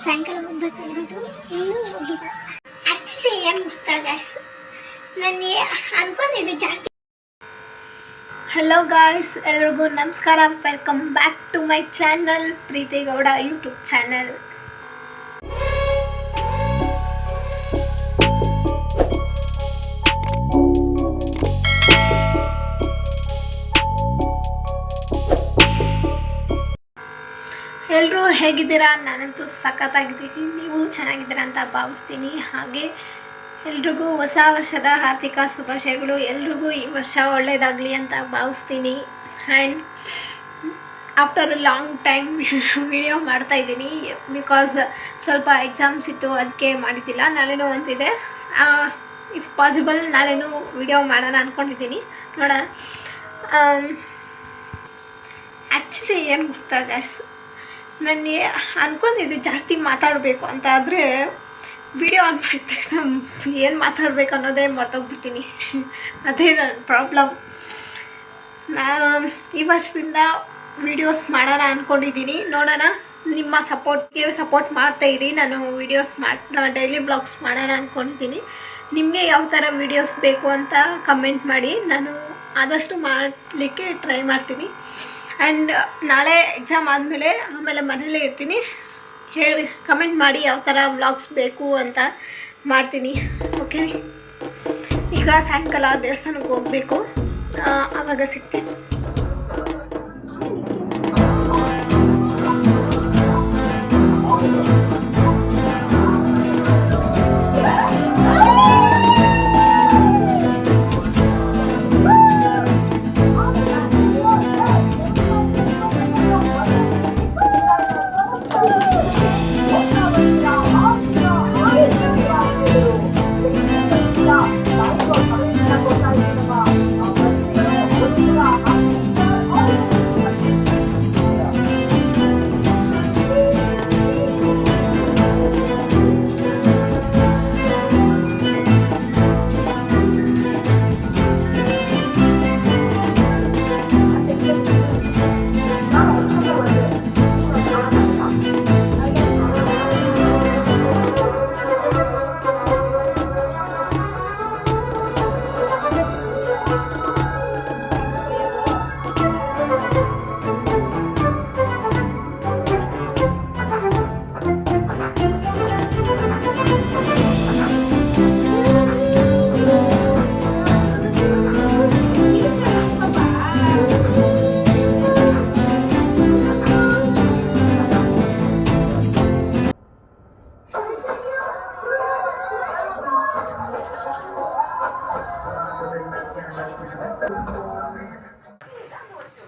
ಸಾಯಂಕಾಲ ಹೋಗ್ಬೇಕಾಗಿರೋದು ಇನ್ನೂ ಹೋಗಿಲ್ಲ. ಆ್ಯಕ್ಚುಲಿ ಏನು ಗೊತ್ತಾ ಗಾಯ್ಸ್, ನನಗೆ ಅನ್ಕೊಂಡಿದ್ದೆ ಜಾಸ್ತಿ. ಹಲೋ ಗಾಯ್ಸ್, ಎಲ್ರಿಗೂ ನಮಸ್ಕಾರ. Welcome back to my channel Preethi Gowda YouTube channel. ಎಲ್ಲರೂ ಹೇಗಿದ್ದೀರಾ? ನಾನಂತೂ ಸಖತ್ತಾಗಿದ್ದೀನಿ, ನೀವು ಚೆನ್ನಾಗಿದ್ದೀರಾ ಅಂತ ಭಾವಿಸ್ತೀನಿ. ಹಾಗೆ ಎಲ್ರಿಗೂ ಹೊಸ ವರ್ಷದ ಆರ್ಥಿಕ ಶುಭಾಶಯಗಳು. ಎಲ್ರಿಗೂ ಈ ವರ್ಷ ಒಳ್ಳೆಯದಾಗಲಿ ಅಂತ ಭಾವಿಸ್ತೀನಿ. And after a long time video ಮಾಡ್ತಾಯಿದ್ದೀನಿ, ಬಿಕಾಸ್ ಸ್ವಲ್ಪ ಎಕ್ಸಾಮ್ಸ್ ಇತ್ತು, ಅದಕ್ಕೆ ಮಾಡಿದ್ದಿಲ್ಲ. ನಾಳೆನೂ ಒಂದಿದೆ, ಇಫ್ ಪಾಸಿಬಲ್ ನಾಳೆನೂ ವಿಡಿಯೋ ಮಾಡೋಣ ಅಂದ್ಕೊಂಡಿದ್ದೀನಿ, ನೋಡೋಣ. ಆ್ಯಕ್ಚುಲಿ ಏನು ಗೊತ್ತಾ ಗಾಯ್ಸ್, ನನಗೆ ಅನ್ಕೊಂಡಿದ್ದೆ ಜಾಸ್ತಿ ಮಾತಾಡಬೇಕು ಅಂತ, ಆದರೆ ವಿಡಿಯೋ ಆನ್ ಮಾಡಿದ ತಕ್ಷಣ ಏನು ಮಾತಾಡಬೇಕು ಅನ್ನೋದೇ ಮರ್ತೋಗ್ಬಿಡ್ತೀನಿ. ಅದೇ ನನ್ನ ಪ್ರಾಬ್ಲಮ್. ನಾನು ಈ ವರ್ಷದಿಂದ ವೀಡಿಯೋಸ್ ಮಾಡೋಣ ಅಂದ್ಕೊಂಡಿದ್ದೀನಿ, ನೋಡೋಣ. ನಿಮ್ಮ ಸಪೋರ್ಟ್ಗೆ ಸಪೋರ್ಟ್ ಮಾಡ್ತಾಯಿರಿ. ನಾನು ವೀಡಿಯೋಸ್ ಡೈಲಿ ಬ್ಲಾಗ್ಸ್ ಮಾಡೋಣ ಅಂದ್ಕೊಂಡಿದ್ದೀನಿ. ನಿಮಗೆ ಯಾವ ಥರ ವೀಡಿಯೋಸ್ ಬೇಕು ಅಂತ ಕಮೆಂಟ್ ಮಾಡಿ, ನಾನು ಆದಷ್ಟು ಮಾಡಲಿಕ್ಕೆ ಟ್ರೈ ಮಾಡ್ತೀನಿ. ಆ್ಯಂಡ್ ನಾಳೆ ಎಕ್ಸಾಮ್ ಆಮೇಲೆ ಮನೇಲೇ ಇರ್ತೀನಿ. ಹೇಳಿ ಕಮೆಂಟ್ ಮಾಡಿ ಯಾವ ಥರ ವ್ಲಾಗ್ಸ್ ಬೇಕು ಅಂತ ಮಾಡ್ತೀನಿ. ಓಕೆ, ಈಗ ಸಾಯಂಕಾಲ ದೇವಸ್ಥಾನಕ್ಕೆ ಹೋಗಬೇಕು, ಆವಾಗ ಸಿಗ್ತೀನಿ.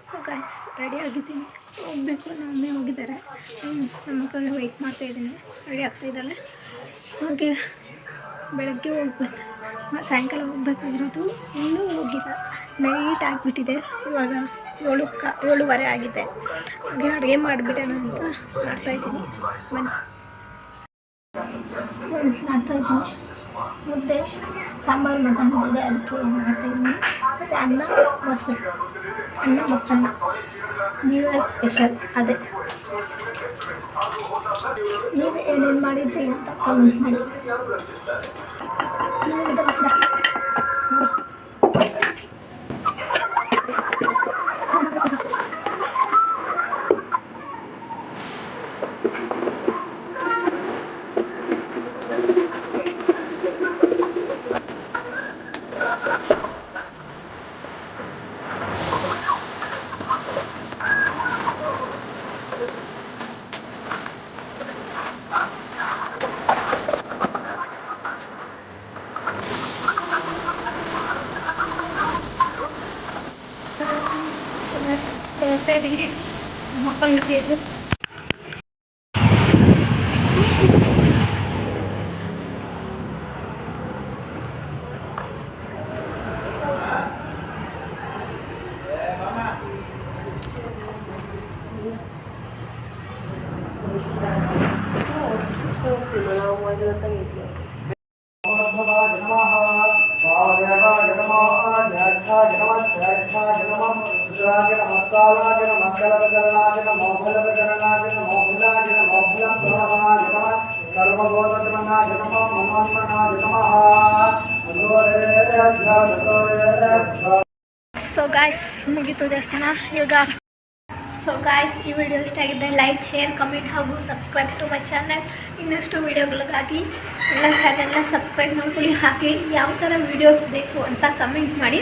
ಸೊ ಗೈಸ್, ರೆಡಿ ಆಗಿದ್ದೀನಿ, ಹೋಗಬೇಕು. ನಮ್ಮಮ್ಮೆ ಹೋಗಿದ್ದಾರೆ, ನಮ್ಮ ಮಕ್ಕಳು ವೆಯ್ಟ್ ಮಾಡ್ತಾಯಿದ್ದೀನಿ, ರೆಡಿ ಆಗ್ತಾಯಿದ್ದಾಳೆ. ಹಾಗೆ ಬೆಳಗ್ಗೆ ಹೋಗ್ಬೇಕು, ಸಾಯಂಕಾಲ ಹೋಗ್ಬೇಕಾಗಿರೋದು ಇನ್ನೂ ಹೋಗಿಲ್ಲ. ನೈಟ್ ಆಗಿಬಿಟ್ಟಿದೆ, ಇವಾಗ 7:30 ಆಗಿದೆ. ಹಾಗೆ ಅಡುಗೆ ಮಾಡಿಬಿಡೋಣ ಅಂತ ಮಾಡ್ತಾಯಿದ್ದೀನಿ. ಬನ್ನಿ, ಮಾಡ್ತಾಯಿದ್ದೀನಿ. ಮುದ್ದೆ ಸಾಂಬಾರು ಮಧ್ಯಾಹ್ನದಿದೆ, ಅದಕ್ಕೆ ಮಾಡ್ತಾಯಿದ್ದೀನಿ. ಮತ್ತು ಅನ್ನ ಮೊಸರನ್ನ ನ್ಯೂ ಇಯರ್ ಸ್ಪೆಷಲ್. ಅದೇ ನೀವು ಏನೇನು ಮಾಡಿದ್ರಿ ಅಂತ ಕಮೆಂಟ್ ಮಾಡಿ. ಸರಿ, ಮಕ್ಕಳಿಗೆ ನಾವು ಸೊ ಗಾಯ್ಸ್ ಮುಗೀತು ದೇವಸ್ಥಾನ ಇವಾಗ. ಸೊ ಗಾಯ್ಸ್ ಈ ವಿಡಿಯೋ ಇಷ್ಟ ಆಗಿದ್ದರೆ ಲೈಕ್, ಶೇರ್, ಕಮೆಂಟ್ ಹಾಗೂ ಸಬ್ಸ್ಕ್ರೈಬ್ ಟು ಮೈ ಚಾನಲ್. ಇನ್ನಷ್ಟು ವೀಡಿಯೋಗಳಿಗಾಗಿ ನನ್ನ ಚಾನಲ್ನ ಸಬ್ಸ್ಕ್ರೈಬ್ ಮಾಡ್ಕೊಳ್ಳಿ. ಹಾಗೆ ಯಾವ ಥರ ವೀಡಿಯೋಸ್ ಬೇಕು ಅಂತ ಕಮೆಂಟ್ ಮಾಡಿ.